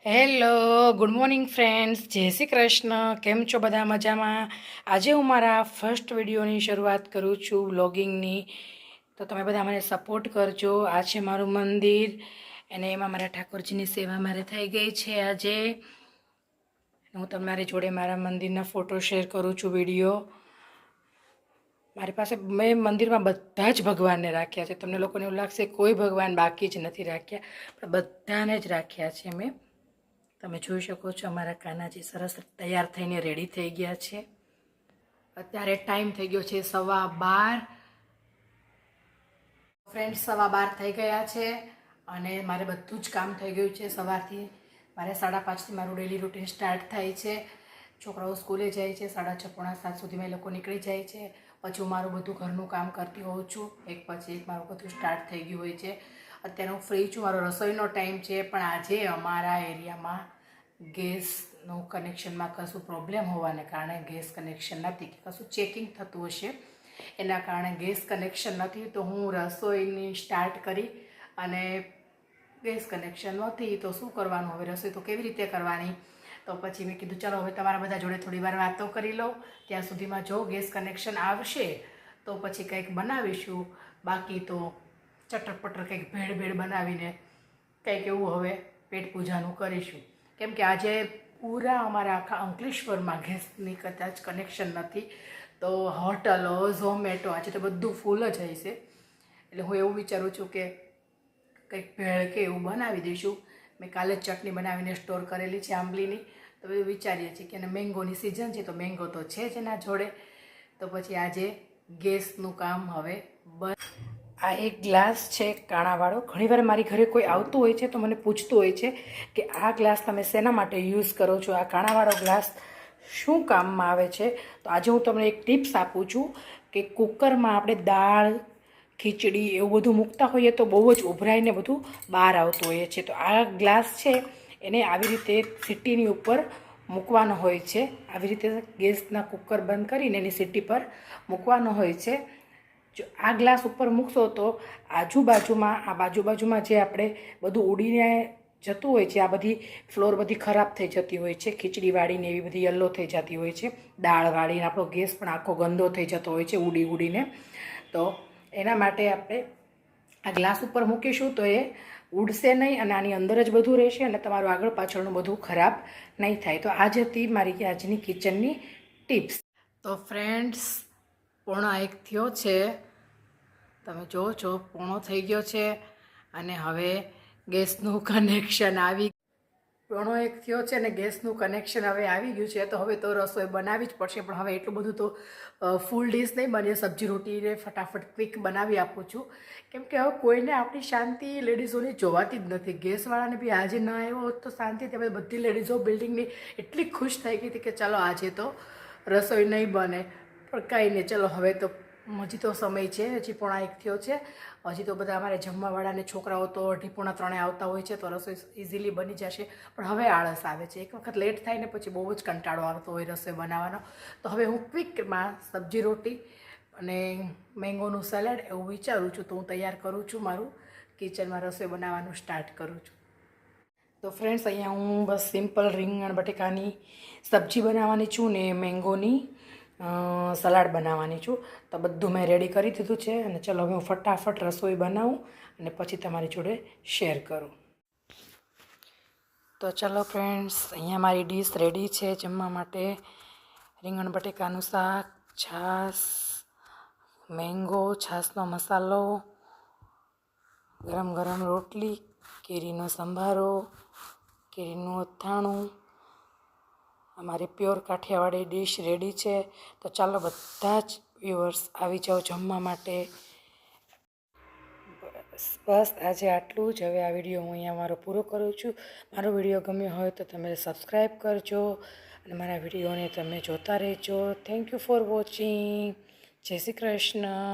Hello, good morning friends. જય શ્રી કૃષ્ણ. કેમ છો બધા? મજામાં? આજે હું મારા ફર્સ્ટ વિડીયોની શરૂઆત કરું છું વ્લોગિંગની. તો તમે બધા મને સપોર્ટ કરજો. આ છે મારું મંદિર અને એમાં મારા ઠાકોરજીની સેવા મારે થઈ ગઈ છે આજે. હું તમારી જોડે મારા મંદિરના ફોટો શેર કરું છું, વિડીયો. મારી પાસે મેં મંદિરમાં બધા જ ભગવાનને રાખ્યા છે. તમને લોકોને એવું લાગશે કોઈ ભગવાન બાકી જ નથી રાખ્યા, પણ બધાને જ રાખ્યા છે મેં. તમે જોઈ શકો છો અમારા કાનાજી સરસ તૈયાર થઈને રેડી થઈ ગયા છે. અત્યારે ટાઈમ થઈ ગયો છે 12:15. ફ્રેન્ડ્સ 12:15 થઈ ગયા છે અને મારે બધું જ કામ થઈ ગયું છે સવારથી. મારે 5:30થી મારું ડેલી રૂટીન સ્ટાર્ટ થાય છે. છોકરાઓ સ્કૂલે જાય છે, 6:30 પોણા 7 સુધીમાં એ લોકો નીકળી જાય છે. પછી હું મારું બધું ઘરનું કામ કરતી હોઉં છું. એક પછી એક મારું બધું સ્ટાર્ટ થઈ ગયું હોય છે. અત્યારે હું ફ્રી છું, મારો રસોઈનો ટાઈમ છે. પણ આજે અમારા એરિયામાં ગેસનું કનેક્શનમાં કશું પ્રોબ્લેમ હોવાને કારણે ગેસ કનેક્શન નથી, કે કશું ચેકિંગ થતું હશે એના કારણે ગેસ કનેક્શન નથી. તો હું રસોઈની સ્ટાર્ટ કરી અને ગેસ કનેક્શન નથી તો શું કરવાનું હવે? રસોઈ તો કેવી રીતે કરવાની? તો પછી મેં કીધું ચલો હવે તમારા બધા જોડે થોડી વાર વાતો કરી લઉં. ત્યાં સુધીમાં જો ગેસ કનેક્શન આવશે તો પછી કંઈક બનાવીશું, બાકી તો ચટર-પટર કંઈક ભેળ બનાવીને કંઈક એવું હવે પેટ પૂજાનું કરીશું. કેમ કે આજે પૂરા અમારા આખા અંકલેશ્વરમાં ગેસની કદાચ કનેક્શન નથી. તો હોટલો, ઝોમેટો આજે તો બધું ફૂલ જ હશે. એટલે હું એવું વિચારું છું કે કંઈક ભેળ કે એવું બનાવી દઈશું. મેં કાલે જ ચટણી બનાવીને સ્ટોર કરેલી છે આંબલીની. તો એવું વિચારીએ છીએ કે મેંગોની સિઝન છે તો મેંગો તો છે જ એના જોડે. તો પછી આજે ગેસનું કામ હવે બંધ. આ એક ગ્લાસ છે કાણાવાળો. ઘણીવાર મારી ઘરે કોઈ આવતું હોય છે તો મને પૂછતું હોય છે કે આ ગ્લાસ તમે શેના માટે યુઝ કરો છો? આ કાણાવાળો ગ્લાસ શું કામમાં આવે છે? તો આજે હું તમને એક ટિપ્સ આપું છું કે કુકરમાં આપણે દાળ, ખીચડી એવું બધું મૂકતા હોઈએ તો બહુ જ ઉભરાઈને બધું બહાર આવતું હોઈએ છે. તો આ ગ્લાસ છે એને આવી રીતે સીટીની ઉપર મૂકવાનો હોય છે. આવી રીતે ગેસના કુકર બંધ કરીને એની સીટી પર મૂકવાનો હોય છે. જો આ ગ્લાસ ઉપર મૂકશો તો બાજુબાજુમાં જે આપણે બધું ઉડીને જતું હોય છે, આ બધી ફ્લોર બધી ખરાબ થઈ જતી હોય છે, ખીચડીવાળીને એવી બધી યલો થઈ જતી હોય છે, દાળવાળીને આપણો ગેસ પણ આખો ગંદો થઈ જતો હોય છે ઉડીને. તો એના માટે આપણે આ ગ્લાસ ઉપર મૂકીશું તો એ ઉડશે નહીં અને આની અંદર જ બધું રહેશે અને તમારું આગળ પાછળનું બધું ખરાબ નહીં થાય. તો આ જ હતી મારી આજની કિચનની ટિપ્સ. તો ફ્રેન્ડ્સ 1:45 થયો છે. તમે જો પોણો થઈ ગયો છે અને હવે ગેસનું કનેક્શન આવી 1:45 થયો છે અને ગેસનું કનેક્શન હવે આવી ગયું છે. તો હવે તો રસોઈ બનાવવી જ પડશે. પણ હવે એટલું બધું તો ફૂલ ડીશ નહીં બને. સબ્જી રોટીને ફટાફટ ક્વિક બનાવી આપું છું. કેમ કે હવે કોઈને આપણી શાંતિ લેડીઝોની જોવાતી જ નથી. ગેસવાળાને બી આજે ન આવ્યો હોત તો શાંતિથી હવે બધી લેડીઝો બિલ્ડિંગની એટલી ખુશ થઈ ગઈ હતી કે ચલો આજે તો રસોઈ નહીં બને. પણ કંઈ નહીં, ચલો હવે તો હજી તો સમય છે. હજી 1:45 થયો છે. હજી તો બધા અમારે જમવાવાળાને છોકરાઓ તો 2:30-3 આવતા હોય છે તો રસોઈ ઇઝીલી બની જશે. પણ હવે આળસ આવે છે. એક વખત લેટ થાય ને પછી બહુ જ કંટાળો આવતો હોય રસોઈ બનાવવાનો. તો હવે હું ક્વિકમાં સબ્જી રોટી અને મેંગોનું સલાડ એવું વિચારું છું. તો હું તૈયાર કરું છું, મારું કિચનમાં રસોઈ બનાવવાનું સ્ટાર્ટ કરું છું. તો ફ્રેન્ડ્સ અહીંયા હું બસ સિમ્પલ રીંગણ બટેકાની સબ્જી બનાવવાની છું ને મેંગોની સલાડ બનાવવાની છું. તો બધું મેં રેડી કરી દીધું છે અને ચલો હવે હું ફટાફટ રસોઈ બનાવું અને પછી તમારી જોડે શેર કરું. તો ચલો ફ્રેન્ડ્સ, અહીંયા મારી ડીશ રેડી છે જમવા માટે. રીંગણ બટેકાનું શાક, છાશ, મેંગો, છાશનો મસાલો, ગરમ ગરમ રોટલી, કેરીનો સંભારો, કેરીનું અથાણું. અમારી પ્યોર કાઠિયાવાડી ડીશ રેડી છે. તો ચાલો બધા જ વ્યુઅર્સ આવી જાઓ જમવા માટે. બસ આજે આટલું જ. હવે આ વિડીયો હું અહીંયા મારો પૂરો કરું છું. મારો વિડીયો ગમ્યો હોય તો તમે સબસ્ક્રાઈબ કરજો અને મારા વિડીયોને તમે જોતા રહેજો. Thank you for watching. જય શ્રી કૃષ્ણ.